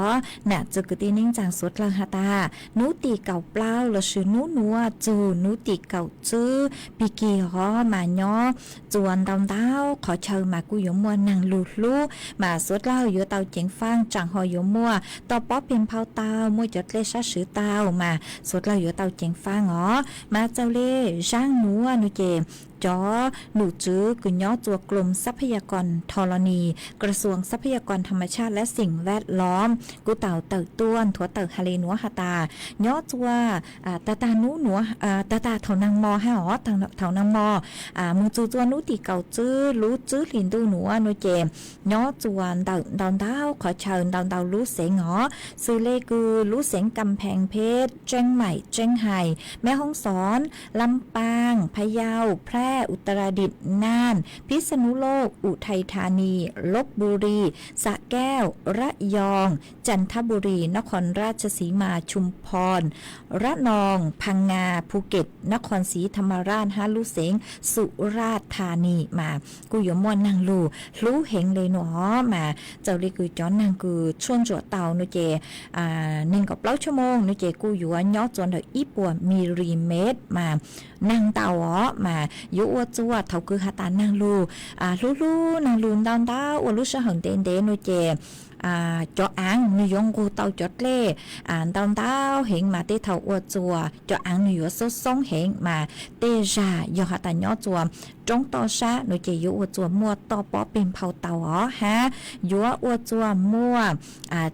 [SPEAKER 11] น่ะจะกตีนิ่งจากสุดเลยฮะตานูตีเก่าเปล่าละชื่อนูนัวจูนูตีเก่าจื้อปีกีฮอมาย่อจวนดำดาวขอเชิญมากูยมมัวนางลูลูมาสุดเล่าอยู่เตาเจียงฟังจังหอยมมัวต่อป๊อปเป็นเผาเตามัวจดเลชะสือเตามาสุดเราอยู่เตาเจียงฟ้าอ๋อมาเจ้าเล่ช่างหนูหนูเจจอหนูจื้อคือย่อตัวกลุ่มทรัพยากรธรณีกระทรวงทรัพยากรธรรมชาติและสิ่งแวดล้อมกูเต่าเต่าต้วนถั่วเต่าฮาเลนัวฮาตาย่อตัวตาหนูหนัวตาเถานางมอฮะอ๋อเถานางมอมึงจูตัวนูตีเก่าจื้อรู้จื้อลินดูหนูหนูเจย่อจวนเต่าดาวดาวขอเชิญดาวรู้เสียงอ๋อซื้อเลคือรู้เสียงกำแพงเพชรเจียงใหม่เจียงไฮ้แม่ฮ่องสอนลำปางพะเยาแพร่อุตรดิตถ์น่านพิษณุโลกอุทัยธานีลพบุรีสระแก้วระยองจันทบุรีนครราชสีมาชุมพรระนองพังงาภูเก็ตนครศรีธรรมราชฮาลุเสงสุราษฎร์ธานีมากูยมวนนางรู้เฮงเลยหนอมาเจ้าเลยคือจ้อนนางคือช่วงจั่วเตาหนูเจ1 กับเชั่วโมงหนูเจกูอยู่ว่าย่อจวนเถอะอีปัวมิลลิเมตรมานางเตาอ๋อมาอยู่อวจัวเท่าคือหาตานางลูนางลูนดาวดาวอวลุชะหังเดนหนูเจจออังนิยงกูเตาจดเล่ดาวดาวเห็นมาเตเท่าอวจัวจออังนิยงซส่งเห็นมาเตจายอหาตานย่อจัวจงต่อชาหนูเจอยู่อวจัวมัวต่อปอเป็นเผาเตาอ๋อฮะอยู่อวจัวมัว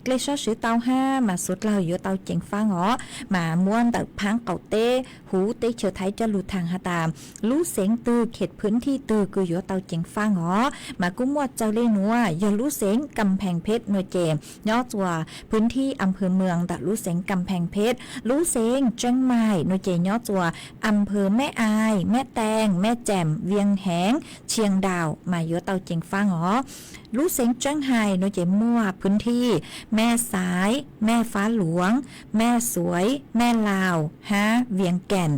[SPEAKER 11] เกลชะสือเตาห้ามาสุดเราอยู่เตาเจงฟ้าอ๋อมาม้วนแต่พังเก่าเตหูเตเฉยไทยจะหลุดทางหาตามรู้เสียงตือเขตพื้นที่ตือคืออยู่เตาเจงฟ้าอ๋อมากุ้มวดเจ้าเล่นัวอย่ารู้เสียงกำแพงเพชรหน่วยเจมย่อจัวพื้นที่อำเภอเมืองแต่รู้เสียงกำแพงเพชรรู้เสียงเจียงใหม่หน่วยเจย่อจัวอำเภอแม่อายแม่แตงแม่แจ่มเวียงแหงเชียงดาวมาอยู่เตาเจงฟ้าอ๋อรู้เสียงเจียงไฮ้หน่วยเจมั่วพื้นที่แม่สายแม่ฟ้าหลวงแม่สวยแม่ลาวฮะเวียงแก่น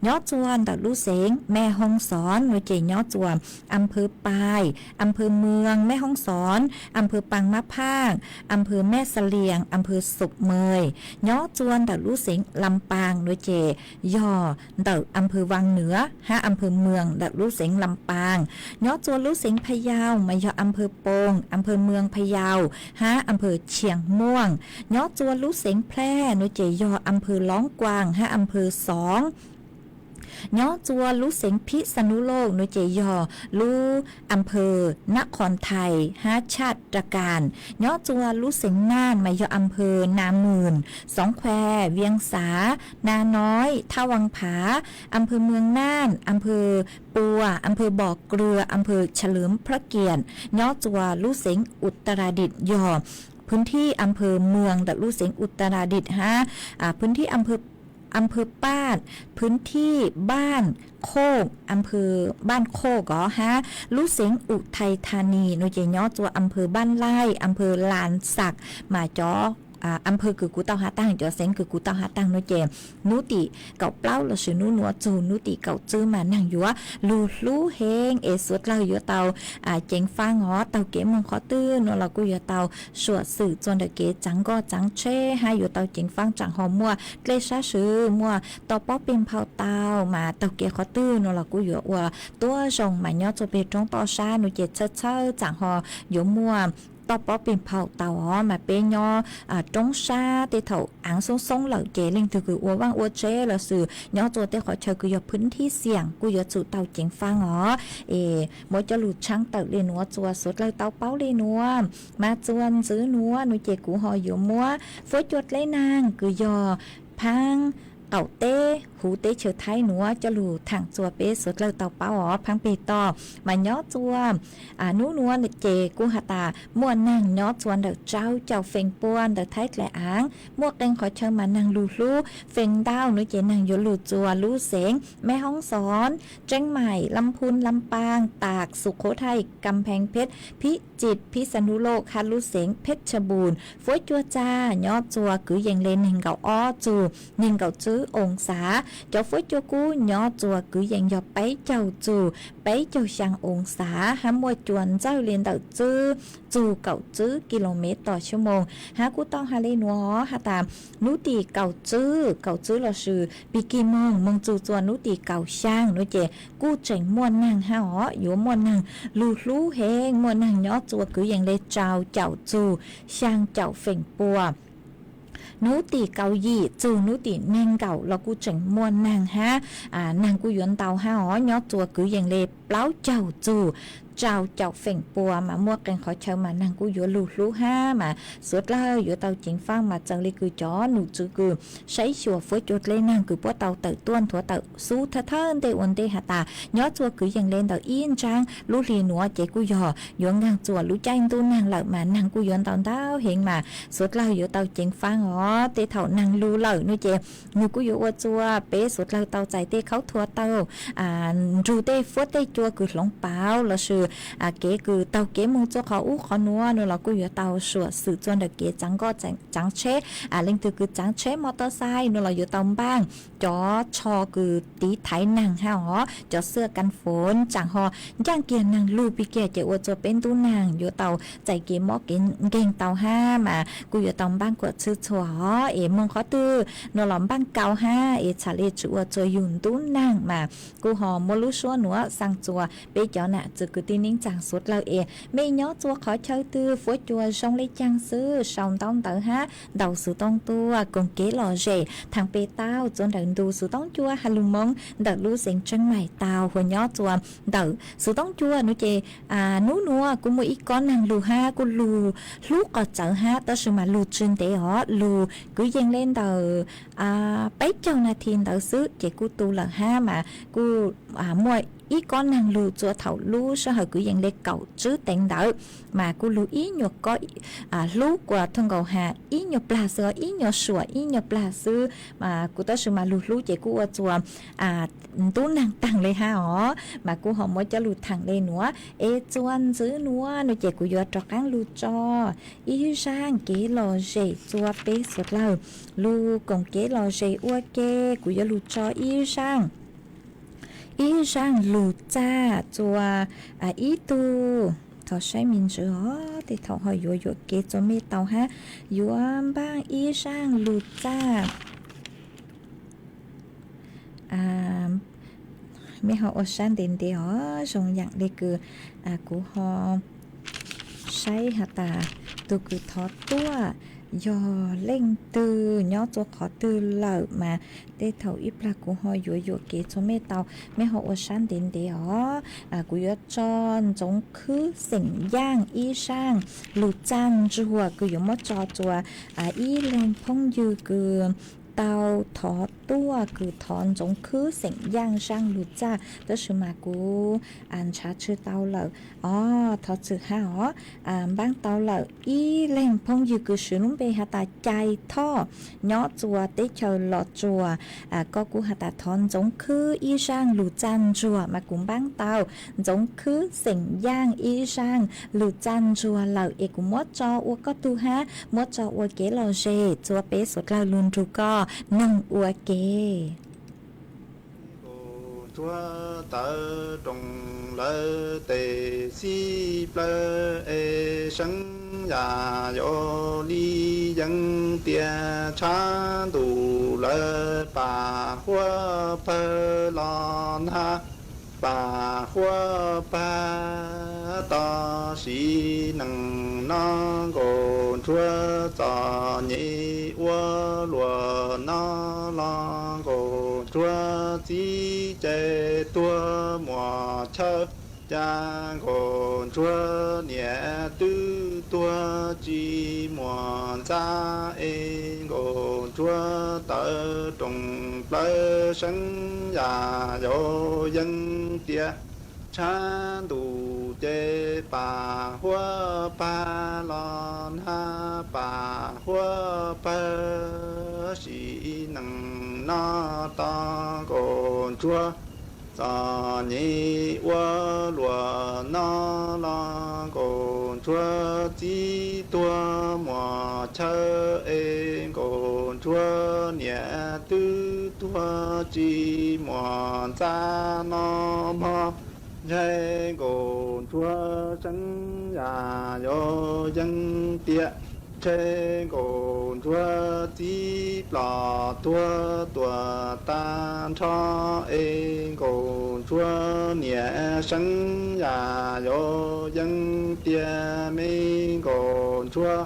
[SPEAKER 11] ย่อจวนแต่รู้เสียงแม่ฮ่องสอนหน่วยเจย่อจวนอำเภอปายอำเภอเมืองแม่ฮ่องสอนอำเภอปังมะพร้าวอำเภอแม่เสลียงอำเภอสุกเมยย่อจวนแต่รู้เสียงลำปางหน่วยเจย่อแต่อำเภอวังเหนือฮะอำเภอเมืองแต่รู้เสียงลำปางย่อจวนรู้เสียงพะเยามาย่ออำเภอโปงอำเภอเมืองพะเยาฮะอำเภอเชียงม่วงย่อจวนรู้เสียงแพร่หน่วยเจย่ออำเภอล้องกวางฮะอำเภอ2ย่อจัวรู้เสียงพิษณุโลกหน่วยเจยอรู้อำเภอนครไทยฮาชาติตรการย่อจัวรู้เสียงน่านมาย่ออำเภอนาหมื่นสองแควเวียงสานาน้อยท่าวังผาอำเภอเมืองน่านอำเภอปัวอำเภอบ่อเกลืออำเภอเฉลิมพระเกียรติย่อจัวรู้เสียงอุตรดิตถ์ย่อพื้นที่อำเภอเมืองแต่รู้เสียงอุตรดิตถ์ฮะพื้นที่อำเภอป้านพื้นที่บ้านโคกอำเภอบ้านโคกอ๋อฮะรู้เสียงอุทัยธานีหน่วยเจย่อตัวอำเภอบ้านไร่อำเภอลานสักมาจ้ออำเภอคือกูเตาหาตั้งจอเซงคือกูเตาหาตั้งน้อยเจมนุติเก่าเปล่าละชื่อนัวจูนุติเก่าจื้อมานั่งอยู่ว่าลูเฮงสุดเราอยู่เตาเจงฟ้าง้อเตาเก๋มงขอตื้อนเรากูอยู่เตาสวดสื่อจนเดเก๋จังก็จังเช่ให้อยู่เตาเจงฟ้าจังหอมมัวเกลชะชื่อมัวต่อป๊อเป็นเผาเตามาเตาเก๋ขอตื้อนเรากูอยู่ว่าตัวชงมาเนาะจะเป็นตรงต่อชาหนูเจเช่จังหออยู่มัวต่อปอเป็นเผาเตาอ๋อมาเป็นยอตรงชาเตเถาอ่างส่งเหล่าเจลิงถือคือว่างเจละสื่อยอตัวเตขอเชอคือยอพื้นที่เสี่ยงกูยอสู่เตาเจียงฟังอ๋อมจะหลุดช่างเตาเรนัวจัวสุดเลยเตาเป้าเรนัวมาจวนซื้อนัวหนูเจกูหออยู่มัวฝนจดเลยนางคือยอพัง เก่าเต้หูเต้เฉิดไทยหนัวจะหลู่ถังจัวเป๊ะสุดเลยเต่าเป้าอ๋อพังปีต่อมาย้อจัวนูนัวเจกูหาตาม่วนนางย้อจวนเดือเจ้าเฟงปวนเดือไทยแกละอ้างมวกแดงขอเชิญมานางลูลูเฟงดาวนุเจนางยลูจัวลูเสงแม่ห้องสอนเจียงใหม่ลำพูนลำปางตากสุโขทัยกำแพงเพชรพิจิตรพิษณุโลกคาลูเสงเพชรบูรณ์ฝอยจัวจ้าย้อจัวกือยังเลนหิงเก่าอ้อจูหิงเก่าจื้อองศาเจ้าฝอยจัวกูย้อจัวกือยังยอไปเจ้าจูไปเจ้าช่างองศาหามวยจวนเจ้าเรียนเต่าจื้อจูเก่าจื้อกิโลเมตรต่อชั่วโมงหากูต้องหาเลนัวหาตามนุตีเก่าจื้อเราชื่อปีกีมงมงจูจวนนุตีเก่าช่างนุเจกูเจ๋งม่วนนางหาอ๋ออยู่ม่วนนางลูเฮงม่วนนางย้อจัวกือยังเลเจ้าจูช่างเจ้าเฟ่งปัวนูตีเกาหยีจูนูตีเน่งเก่าเรากูเจ๋งมวนนางฮะนางกูยวนเตาฮะอ๋อยอดตัวกืออย่างเล็บเปล่าเจ้าจูเจ้าเฟ่งปัวมามั่วกันขอเชิญมานางกูอยู่ลูห้ามาสุดเลยอยู่เตาจิงฟังมาจังเลยคือจ้อหนูจือคือใช้ชัวฟื้นจุดเลยนางคือปัวเตาเต๋อต้วนถั่วเต๋อสู้เธอเตอวันเตหาตายอดตัวคืออย่างเล่นเต๋ออินจังลูลีหนัวเจกูยอยู่นางจัวลูใจตัวนางเหล่ามานางกูยวนเตาเต้าเห็นมาสุดเลยอยู่เตาจิงฟังอ๋อเตเถานางลูเหล่านู่เจนูกูอยู่ว่าจัวเป๊สุดเลยเตาใจเตเขาถั่วเตาจูเตฟื้นเตจัวคือหลงเปล่าเราชื่อเก๋คือเตาเก๋มงจ้าเขาอู้ขอนัวนูเรากูอยู่เตาสวดสื่อจนเด็กเก๋จังก็จังเชเล่งคือจังเชมอเตอร์ไซค์นูเราอยู่เตาบ้างจอชอคือตีไถหนังฮะอ๋อจอเสื้อกันฝนจังหอย่างเกียนนางลูปีเก๋จะอวดจะเป็นตู้นางอยู่เตาใจเก๋มอเก่งเตาห้ามากูอยู่เตาบ้างกวดชื่อชัวมงขอตื้อนูหลอมบ้างเกาห้าชาเลจัวจะยุ่นตู้นางมากูหอมมลุชัวหนัวสังจัวเป๊ะจอน่ะจะคือตีนิ่งจังสุดเราไม่ย้อจัวขอเชิญตื้อฝวยจัวช่องเล็กจังซื้อช่องต้องเต๋อฮะเดาสู่ต้องตัวกงเก๋หล่อเจทางเปต้าจนเดินดูสู่ต้องจัวฮัลลุมงเดาลู่เสียงจังใหม่ตาวหัวย้อจัวเดาสู่ต้องจัวนุเจนูนัวกูมืออีกก้อนนางลูฮะกูลูกก็เจอฮะแต่สมาลูจินเต๋อลูกูยังเล่นเดาไปเจ้านาทีเดาซื้อเจกูตูหลังห้ามากูมวยอีก้อนนางลูจัวเถาลูสหกูยังเล็กเก่าจื้อแต่งเดามากูลูอีหยกก็ลูกกว่าทงเก่าหาอีหยกปลาเสืออีหยกสวยอีหยกปลาซื้อมากูต้องซื้อมาลูเจกูว่าจัวตู้นางตังเลยฮะอ๋อมากูหอมว่าจะลูถังเลยหนัวจวนซื้อหนัวหนูเจกูยอดจอกกังลูจออีช่างเก๋หล่อเจจัวเป๊ะสุดแล้วลูกงเก๋หล่อเจอ้วเก๋กูยอดลูจออีช่างลูจ้าจัวอีตูเขาใช้มินจือแต่เขาหอยอยู่เกจไม่เตาฮะอยู่บ้างอีช่างลูจ้าไม่เขาอชันเด่นเดียวทรงอย่างเด็กคือกูหอใช้หาตาตัวคือทอดตัวยอเล่งตือย้อตัวขอตือเหล่ามาได้เท่าอีปลากูหอยอยู่เกจไม่เตาไม่หออชันเด่นเดียวกูยอจอนจงคือสิ่งย่างอีช่างลูจันจัวกูอยู่มอจอจัวอีแรงพงยือกือเตาทอตัวคือทอนจงคือสิ่งย่างช่างลูจ้าตัวชื่อมากูชาชื่อเตาเหล่าทอชื่อห้าบ้างเตาเหล่าอีแรงพงยือคือชื่อนุ่มเปหาตาใจท่อย้อจัวเตเชอหลอจัวก็กูหาตาทอนจงคืออีช่างลูจันจัวมากูบ้างเตาจงคือสิ่งย่างอีช่างลูจันจัวเหล่าเอกูมดจออัวก็ตูฮะมดจออัวเกลอเจจัวเปสุดเหล่าลุนจูก็นังอัวเก
[SPEAKER 18] chúa tớ trong lỡ tề si plơ e sân nhà yo li dân tia cha đủ lỡ bà hoa phơ lon ha bà hoa ba ta si năng na gòn chúa ta nhị hoa lúa na la gòn chúa chỉ chế tua mùa chơi cha còn chúa nhẹ tư tua chi mòn cha em còn chúa tờ trùng lơ sân nhà yo dân tia cha đủ chê bà hoa ba lon ha bà hoa ba sĩ năng na ta còn chúa sa ni wa lua na la còn chúa chi tua mò chơ em còn chúa nhẹ tư tua chi mò cha no mo thế còn chúa sân nhà yo dân tiệt thế còn chúa tí lò tua tua tan cho em còn chúa nhẹ sân nhà yo dân tiệt mình còn chúa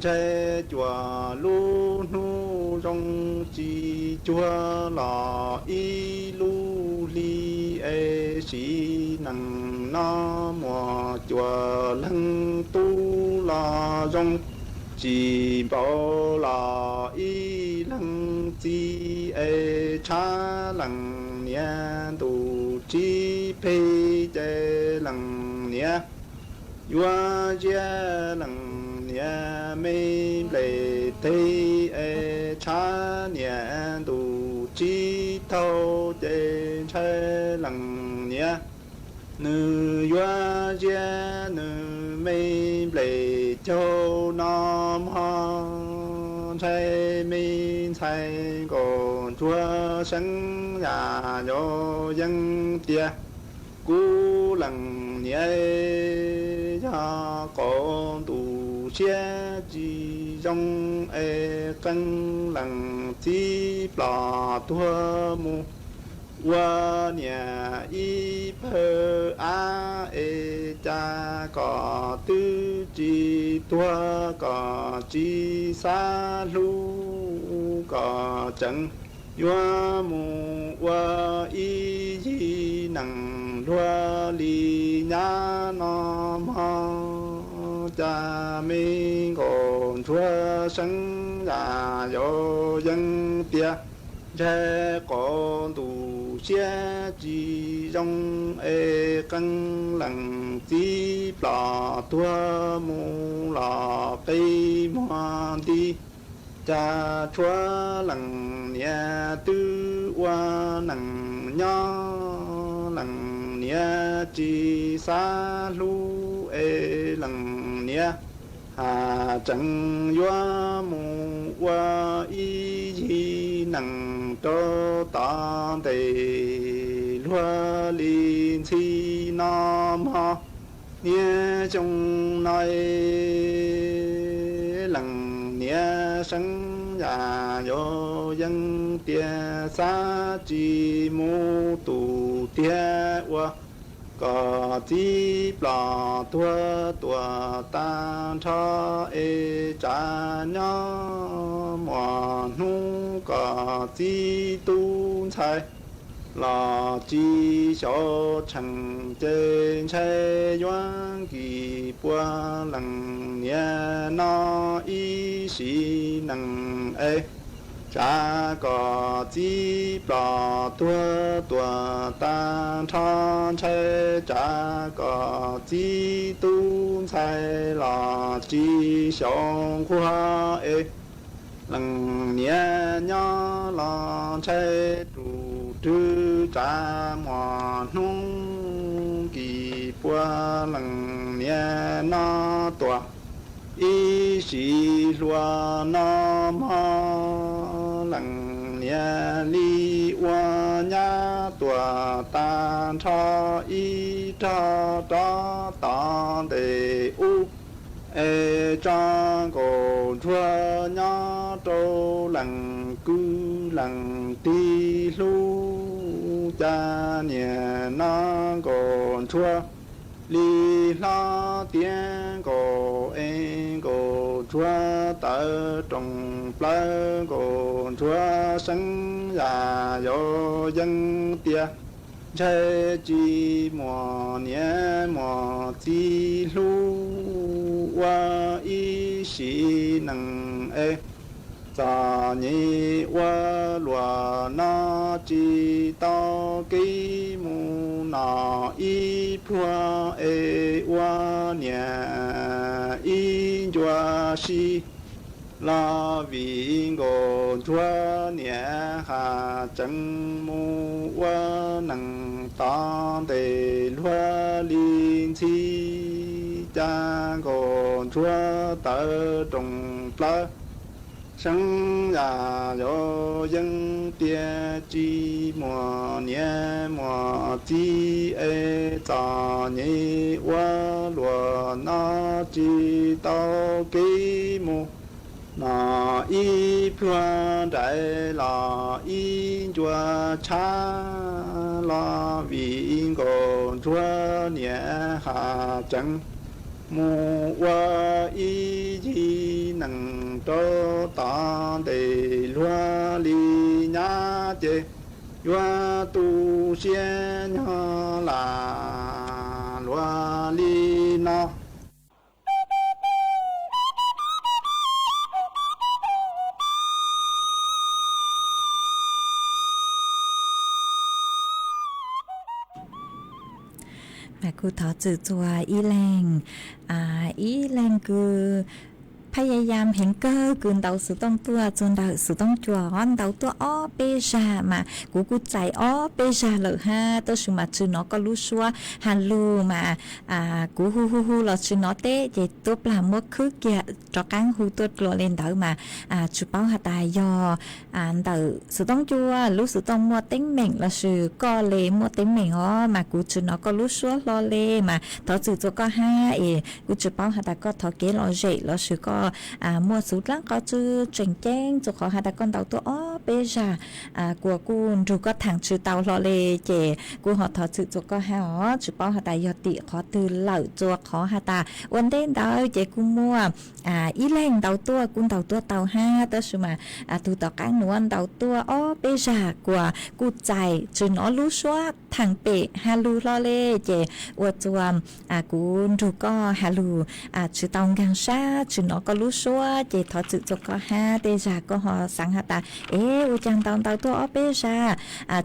[SPEAKER 18] thế chùa lu nu trong chi chúa lò y lu li e si năng na mò chùa lăng tu la trong chỉ bảo là y lăng chi e cha lăng nia tu chi pe che lăng nia yua che lăng nia me le te e cha nia tu chi thâu che che lăng nia nữ yua che nữ me le châu nam ha thay minh thay còn chúa sân nhà yo dân tia cú lăng nhẹ cha con tu xe chỉ trong e cân lăng chi plà tua mu wa nhà y phơ a e cha có tư chi tua có chi sa lu có chẳng yua mu wa y chi năng lua li nhã nam ha cha mi còn chúa sân nhà yo dân tia thế con tu xe chỉ trong e cân lăng chi plà tua mu la cây hoa đi cha chúa lăng nia tư hoa lăng nho lăng nia chi sa lu e lăng nia hà chẳng yua mu hoa y chi năng cho ta đề lúa linh chi nam ha nia trong này lăng nia sân nhà yo dân tia sa chi mu tu tia wa có chi plà tua tua tan cho e cha nhớ mò nu có chi tu sai là chi cho chẳng trên xe doan kỳ qua lăng nhẹ nó y sĩ năng e cha có chi plà tua tua tan cho che cha có chi tu sai là chi sống qua e lăng nhẹ nhớ là che tu tư cha mò nung kỳ qua lăng nhẹ nó tua y sĩ lúa nam ha lăng nhẹ li hoa nhã tua tan cho y cha cha tan đề u e cha cổ chúa nhã trâu lăng cư lăng ti lu cha nhẹ na còn chúa li la tiếng cổ em cổ chúa tờ trồng plơ cổ chúa sân nhà yo dân tia 这几末年末记录我一时能哎，咋你我罗那知道给木那一破哎我年一着西。là vì ngô chúa nhẹ hà chân mu wa năng ta đề loa liên chi cha ngô chúa tơ trồng la生呀有人别寂寞年末记哎咋你我罗那知道给么？那一片在那一桌茶，那为个昨年下正，木我一起能找到的罗里那的，我都先啦罗里那。
[SPEAKER 11] ครูถอจื่อจัวอีแรงอีแรงคือพยายามเห็นเกอกืนเดาสือต้องตัวจนเดาสือต้องจัวอ้อนเดาตัวอ้อเปชามากูใจอ้อเปชาเลยฮะตัวชื่อมาชื่อน้อก็รู้ชัวฮัลโหลมากูฮูเราชื่อน้อเต้เจตัวปลาหมดคือเกียจอกังฮูตัวกลัวเล่นเดามาชุดเป้าหาตายยอเดาสือต้องจัวรู้สือต้องมัวเต็งเหม่งเราชื่อก็เลยมัวเต็งเหม่งอ๋อมากูชื่อน้อก็รู้ชัวรอเลยมาถอจื่อจัวก็ห้ากูชุดเป้าหาตาก็ถอเกลอเจเราชื่อก็mua số lăng có chữ trình chén cho khó hai ta con tàu tôi bây giờ của cô rồi có thằng chữ tàu lo lê chè cô họ thọ chữ cho có hai họ chữ bao hai ta giờ tị khó từ lợn cho khó hai ta vấn đề đó chè cô mua ý lên tàu tôi cô tàu ha tới sự mà từ tàu cá nuông tàu tôi bây giờ của cô chạy chữ nó lú xóa thằng bể ha lú lo lê chè của chùa cô rồi có ha lú chữ tàu ngang xa chữ nó có lú xóa chỉ thọ chữ cho có ha bây giờ có họ sáng ha ta u chàng tàu tôi bây giờ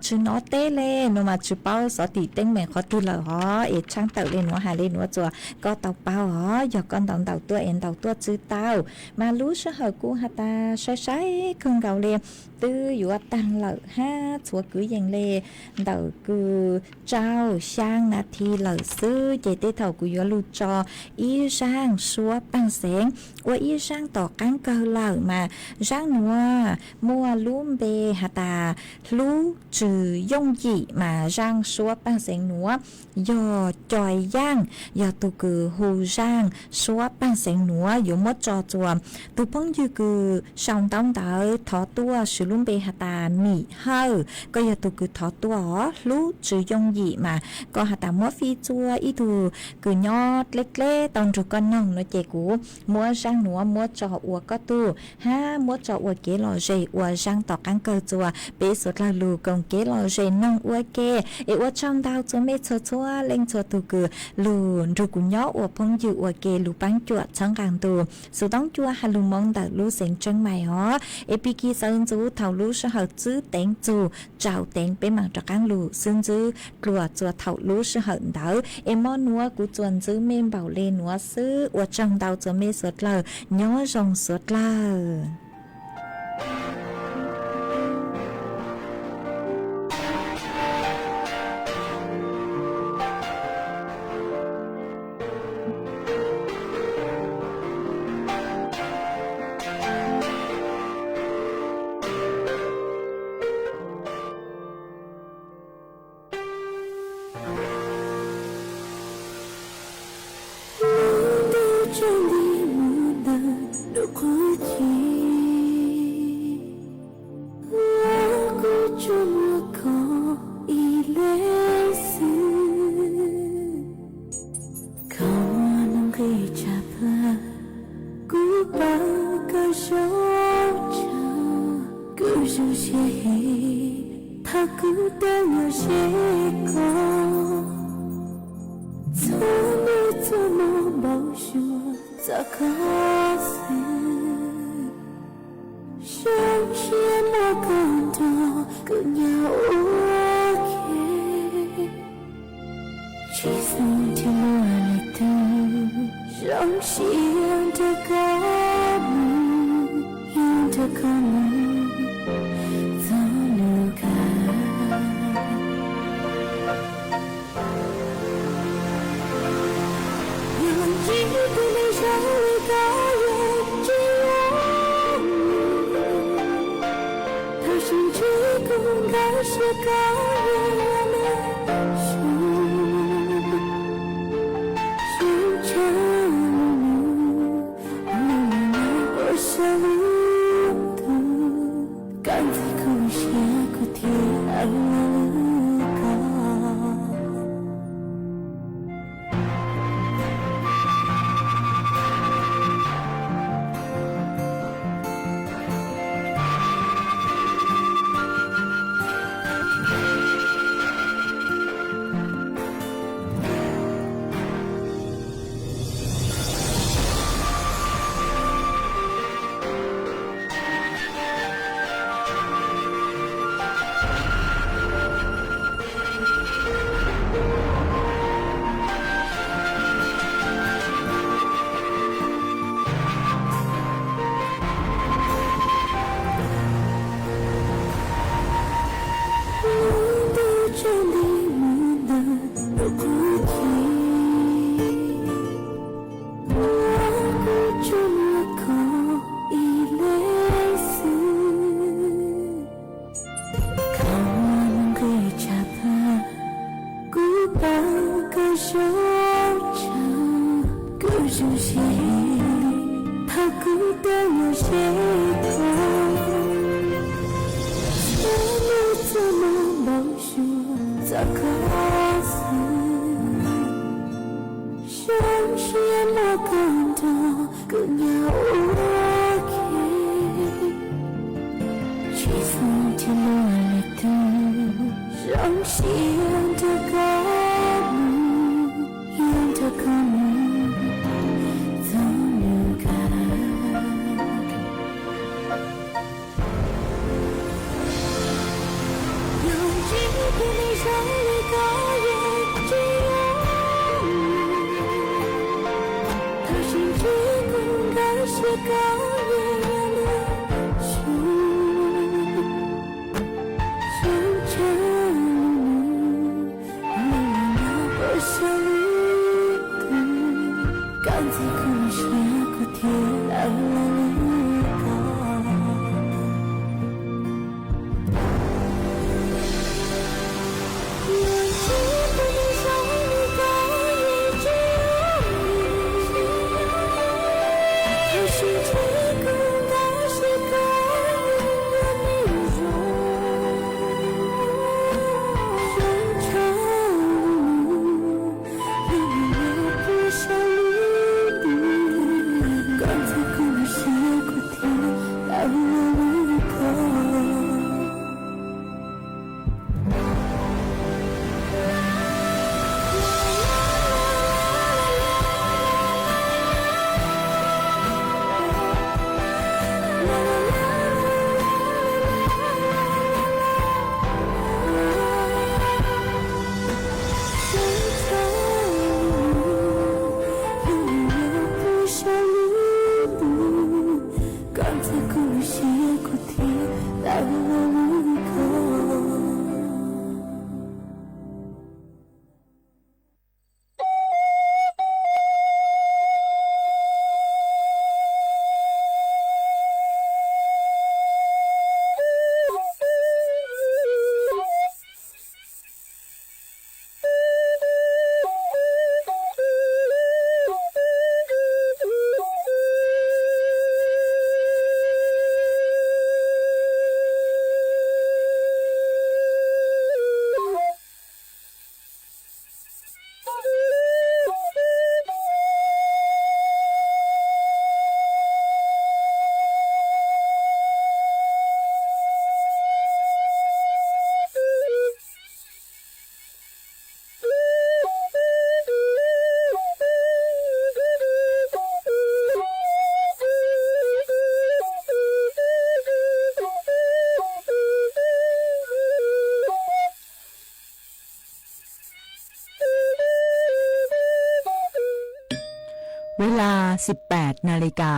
[SPEAKER 11] chữ nó té lên nó mà chữ bao sở tỷ tên mình khó tu lờ họ trang tàu lên nó hà lên nó chùa có tàu bao họ giờ con tàu tôi em tàu tôi chữ tàu mà lú xóa hở cũ ha ta sai không gạo lên tư dụ tăng lợ ha chúa cứ dành lê đầu cứ trao sang na thi lợ sư chế tế thầu của dụ lưu cho ý sang xua bằng sáng và ý sang tỏ cán cơ lợ mà sang nua mua lúm bê hà ta lú trừ dông dị mà sang xua bằng sáng nua do tròi giang do tù cứ hù sang xua bằng sáng nua dụ mất cho chùa tù phong dư cứ sòng tông tới thọ tua sử luôn bề hạt ta mì hơ có giờ tụ cứ thọ tua lú sử dụng gì mà có hạt ta mua phi chua ít tụ cứ nhót lết tông rồi con nông nó chạy cũ mua sang núa mua trò uo có tu ha mua trò uo kế lò dày uo sang tỏ căng cơ chua bế sốt là lù công kế lò dày nông uo kê uo trong đau chua mê chua lên chua tụ cứ lù rồi cũng nhót uo phong dự uo kê lù bánh chua trong càng tụ số đóng chua hà lù mong đợi lù xén chân mày hó epiki sơn chú thầu lú sẽ hợp chữ tên chú trào tên bên mặt trạc ăn lù xương chữ lùa chùa thầu lú sẽ hợp đỡ em món núa của chuồn chữ men bảo lên núa sư và trong đầu chùa mê sốt lờ nhó rồng sốt lờ
[SPEAKER 5] 这里我的都哭泣。个死，相信我更多更要我给，去送天路里的让夕阳的高木，阳的高木早流开。一个你像一个人进我，他是这个该是个人的手，是这路，我想的，刚才故事可听了。是这
[SPEAKER 6] เวลา 18 นาฬิกา